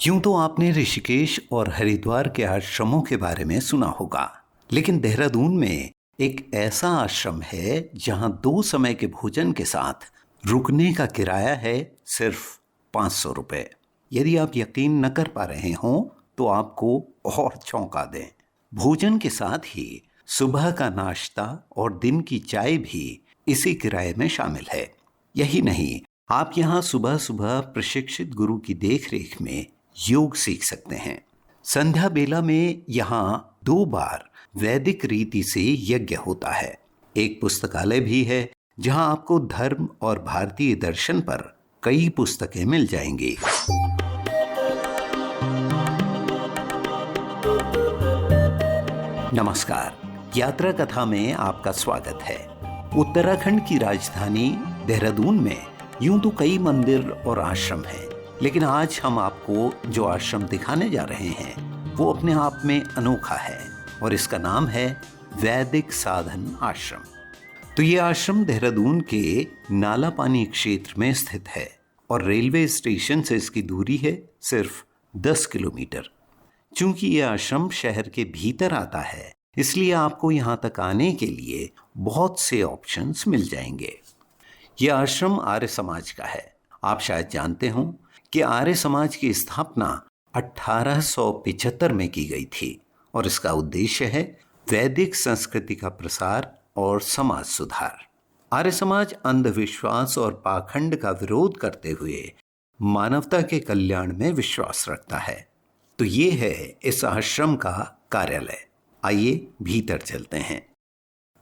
यूं तो आपने ऋषिकेश और हरिद्वार के आश्रमों के बारे में सुना होगा, लेकिन देहरादून में एक ऐसा आश्रम है जहां 2 समय के भोजन के साथ रुकने का किराया है सिर्फ 500 रुपए। यदि आप यकीन न कर पा रहे हों तो आपको और चौंका दें। भोजन के साथ ही सुबह का नाश्ता और दिन की चाय भी इसी किराए में शामिल है। यही नहीं, आप यहाँ सुबह सुबह प्रशिक्षित गुरु की देखरेख में योग सीख सकते हैं। संध्या बेला में यहाँ 2 बार वैदिक रीति से यज्ञ होता है। एक पुस्तकालय भी है जहाँ आपको धर्म और भारतीय दर्शन पर कई पुस्तकें मिल जाएंगी। नमस्कार, यात्रा कथा में आपका स्वागत है। उत्तराखंड की राजधानी देहरादून में यूं तो कई मंदिर और आश्रम हैं, लेकिन आज हम आपको जो आश्रम दिखाने जा रहे हैं वो अपने आप में अनोखा है और इसका नाम है वैदिक साधन आश्रम। तो ये आश्रम देहरादून के नालापानी क्षेत्र में स्थित है और रेलवे स्टेशन से इसकी दूरी है सिर्फ 10 किलोमीटर। चूंकि ये आश्रम शहर के भीतर आता है, इसलिए आपको यहाँ तक आने के लिए बहुत से ऑप्शंस मिल जाएंगे। ये आश्रम आर्य समाज का है। आप शायद जानते हों कि आर्य समाज की स्थापना 1875 में की गई थी और इसका उद्देश्य है वैदिक संस्कृति का प्रसार और समाज सुधार। आर्य समाज अंधविश्वास और पाखंड का विरोध करते हुए मानवता के कल्याण में विश्वास रखता है। तो ये है इस आश्रम का कार्यालय। आइए भीतर चलते हैं।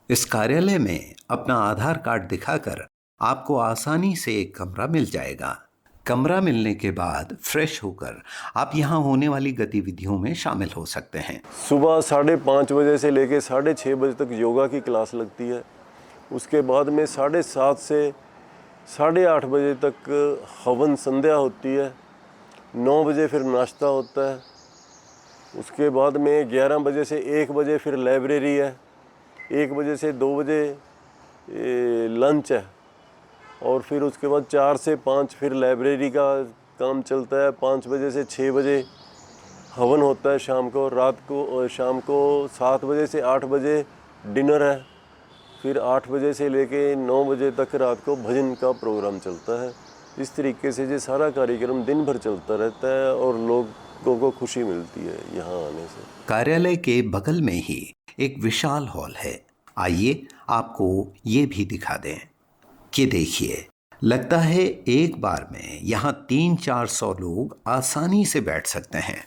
इस कार्यालय में अपना आधार कार्ड दिखाकर आपको आसानी से एक कमरा मिल जाएगा। कमरा मिलने के बाद फ्रेश होकर आप यहाँ होने वाली गतिविधियों में शामिल हो सकते हैं। सुबह 5:30 बजे से लेकर 6:30 बजे तक योगा की क्लास लगती है। उसके बाद में 7:30 से 8:30 बजे तक हवन संध्या होती है। 9 बजे फिर नाश्ता होता है। उसके बाद में 11 बजे से 1 बजे फिर लाइब्रेरी है। 1 बजे से 2 बजे लंच है और फिर उसके बाद 4 से 5 फिर लाइब्रेरी का काम चलता है। 5 बजे से 6 बजे हवन होता है शाम को। शाम को 7 बजे से 8 बजे डिनर है। फिर 8 बजे से लेके 9 बजे तक रात को भजन का प्रोग्राम चलता है। इस तरीके से ये सारा कार्यक्रम दिन भर चलता रहता है और लोगों को खुशी मिलती है यहाँ आने से। कार्यालय के बगल में ही एक विशाल हॉल है। आइए आपको ये भी दिखा दें कि देखिए, लगता है एक बार में यहाँ 300-400 लोग आसानी से बैठ सकते हैं।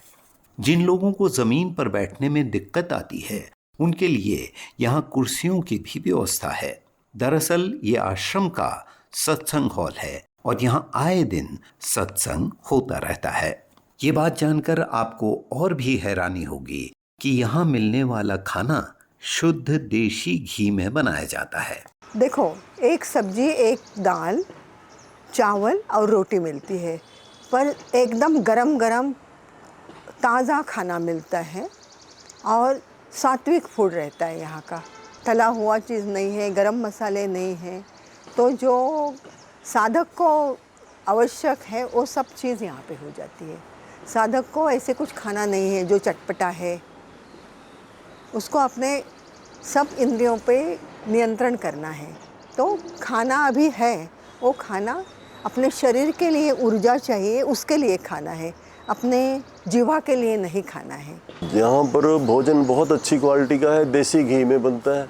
जिन लोगों को जमीन पर बैठने में दिक्कत आती है उनके लिए यहाँ कुर्सियों की भी व्यवस्था है। दरअसल ये आश्रम का सत्संग हॉल है और यहाँ आए दिन सत्संग होता रहता है। ये बात जानकर आपको और भी हैरानी होगी कि यहाँ मिलने वाला खाना शुद्ध देशी घी में बनाया जाता है। देखो, एक सब्जी, एक दाल, चावल और रोटी मिलती है, पर एकदम गरम गरम ताज़ा खाना मिलता है और सात्विक फूड रहता है यहाँ का। तला हुआ चीज़ नहीं है, गरम मसाले नहीं हैं, तो जो साधक को आवश्यक है वो सब चीज़ यहाँ पे हो जाती है। साधक को ऐसे कुछ खाना नहीं है जो चटपटा है। उसको अपने सब इंद्रियों पे नियंत्रण करना है। तो खाना अभी है, वो खाना अपने शरीर के लिए ऊर्जा चाहिए, उसके लिए खाना है, अपने जीवा के लिए नहीं खाना है। यहाँ पर भोजन बहुत अच्छी क्वालिटी का है, देसी घी में बनता है।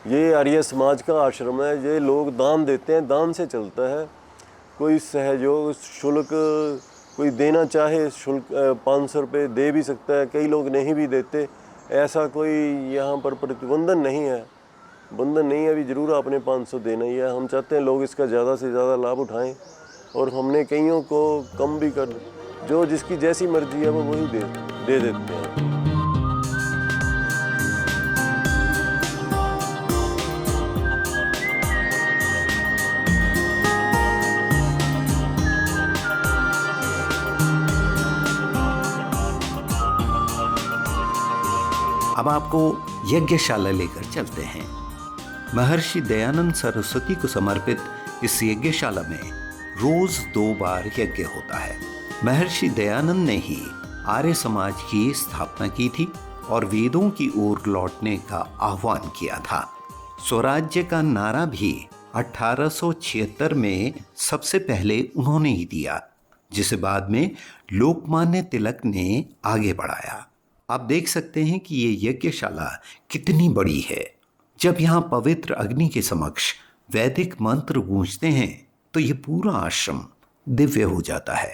ये आर्य समाज का आश्रम है। ये लोग दान देते हैं, दान से चलता है। कोई सहयोग शुल्क कोई देना चाहे, शुल्क 500 रुपये दे भी सकता है। कई लोग नहीं भी देते। ऐसा कोई यहाँ पर प्रतिबंधन नहीं है, बंधन नहीं है। अभी ज़रूर आपने 500 देना ही है। हम चाहते हैं लोग इसका ज़्यादा से ज़्यादा लाभ उठाएं और हमने कईयों को कम भी कर, जो जिसकी जैसी मर्जी है वो वही दे देते हैं। अब आपको यज्ञशाला लेकर चलते हैं। महर्षि दयानंद सरस्वती को समर्पित इस यज्ञशाला में रोज 2 बार यज्ञ होता है। महर्षि दयानंद ने ही आर्य समाज की स्थापना की थी और वेदों की ओर लौटने का आह्वान किया था। स्वराज्य का नारा भी 1876 में सबसे पहले उन्होंने ही दिया, जिसे बाद में लोकमान्य तिलक ने आगे बढ़ाया। आप देख सकते हैं कि ये यज्ञशाला कितनी बड़ी है। जब यहाँ पवित्र अग्नि के समक्ष वैदिक मंत्र गूंजते हैं तो ये पूरा आश्रम दिव्य हो जाता है।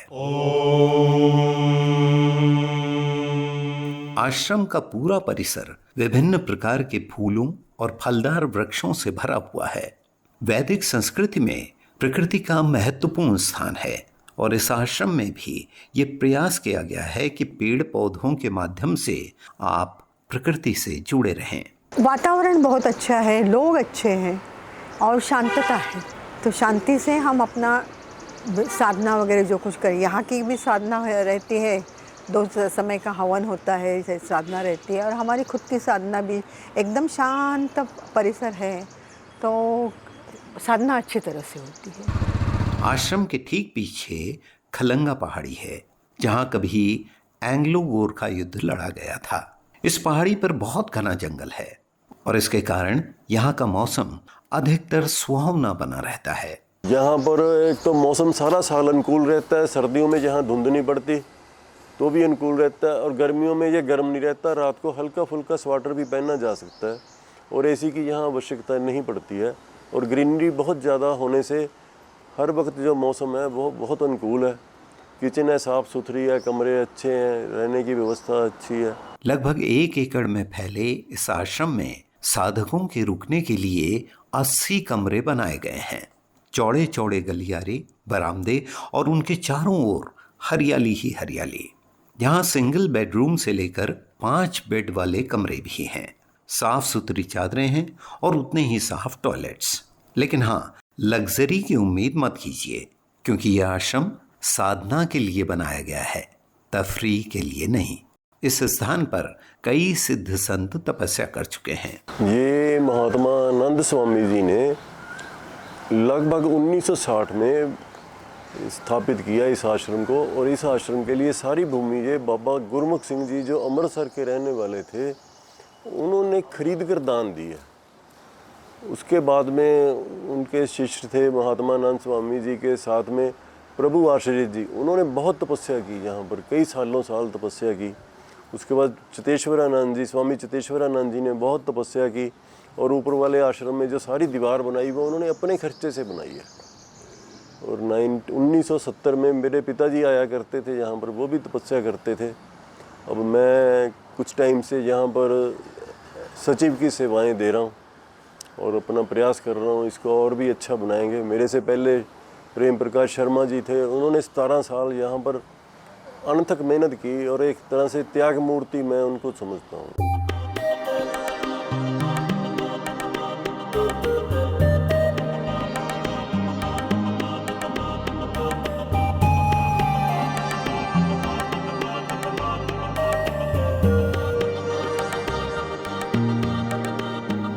आश्रम का पूरा परिसर विभिन्न प्रकार के फूलों और फलदार वृक्षों से भरा हुआ है। वैदिक संस्कृति में प्रकृति का महत्वपूर्ण स्थान है और इस आश्रम में भी ये प्रयास किया गया है कि पेड़ पौधों के माध्यम से आप प्रकृति से जुड़े रहें। वातावरण बहुत अच्छा है, लोग अच्छे हैं और शांतता है, तो शांति से हम अपना साधना वगैरह जो कुछ करें। यहाँ की भी साधना रहती है, 2 समय का हवन होता है, साधना रहती है, और हमारी खुद की साधना भी एकदम शांत परिसर है, तो साधना अच्छी तरह से होती है। आश्रम के ठीक पीछे खलंगा पहाड़ी है, जहाँ कभी एंग्लो गोरखा युद्ध लड़ा गया था। इस पहाड़ी पर बहुत घना जंगल है और इसके कारण यहाँ का मौसम अधिकतर सुहावना बना रहता है। यहाँ पर एक तो मौसम सारा साल अनुकूल रहता है। सर्दियों में जहाँ धुंध नहीं पड़ती तो भी अनुकूल रहता है, और गर्मियों में ये गर्म नहीं रहता। रात को हल्का फुल्का स्वेटर भी पहना जा सकता है और एसी की यहाँ आवश्यकता नहीं पड़ती है। और ग्रीनरी बहुत ज़्यादा होने से हर वक्त जो मौसम है वो बहुत अनुकूल है। किचन है, साफ़ सुथरी है, कमरे अच्छे हैं, रहने की व्यवस्था अच्छी है। लगभग 1 एकड़ में फैले इस आश्रम में साधकों के रुकने के लिए 80 कमरे बनाए गए हैं। चौड़े चौड़े गलियारे, बरामदे और उनके चारों ओर हरियाली ही हरियाली। यहाँ सिंगल बेडरूम से लेकर 5 बेड वाले कमरे भी हैं। साफ सुथरी चादरें हैं और उतने ही साफ टॉयलेट्स। लेकिन हाँ, लग्जरी की उम्मीद मत कीजिए, क्योंकि यह आश्रम साधना के लिए बनाया गया है, तफरीह के लिए नहीं। इस स्थान पर कई सिद्ध संत तपस्या कर चुके हैं। ये महात्मा आनंद स्वामी जी ने लगभग 1960 में स्थापित किया इस आश्रम को, और इस आश्रम के लिए सारी भूमि ये बाबा गुरमुख सिंह जी जो अमृतसर के रहने वाले थे, उन्होंने खरीद कर दान दी है। उसके बाद में उनके शिष्य थे महात्मा आनंद स्वामी जी के साथ में प्रभु आश्रित जी, उन्होंने बहुत तपस्या की यहाँ पर, कई साल तपस्या की। उसके बाद चितेश्वरानंद जी, स्वामी चितेश्वरानंद जी ने बहुत तपस्या की, और ऊपर वाले आश्रम में जो सारी दीवार बनाई वो उन्होंने अपने खर्चे से बनाई है। और 1970 में मेरे पिताजी आया करते थे यहाँ पर, वो भी तपस्या करते थे। अब मैं कुछ टाइम से यहाँ पर सचिव की सेवाएं दे रहा हूँ और अपना प्रयास कर रहा हूँ, इसको और भी अच्छा बनाएंगे। मेरे से पहले प्रेम प्रकाश शर्मा जी थे, उन्होंने 17 साल यहाँ पर अनथक मेहनत की, और एक तरह से त्याग मूर्ति मैं उनको समझता हूँ।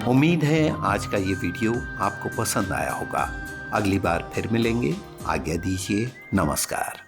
उम्मीद है आज का ये वीडियो आपको पसंद आया होगा। अगली बार फिर मिलेंगे। आज्ञा दीजिए। नमस्कार।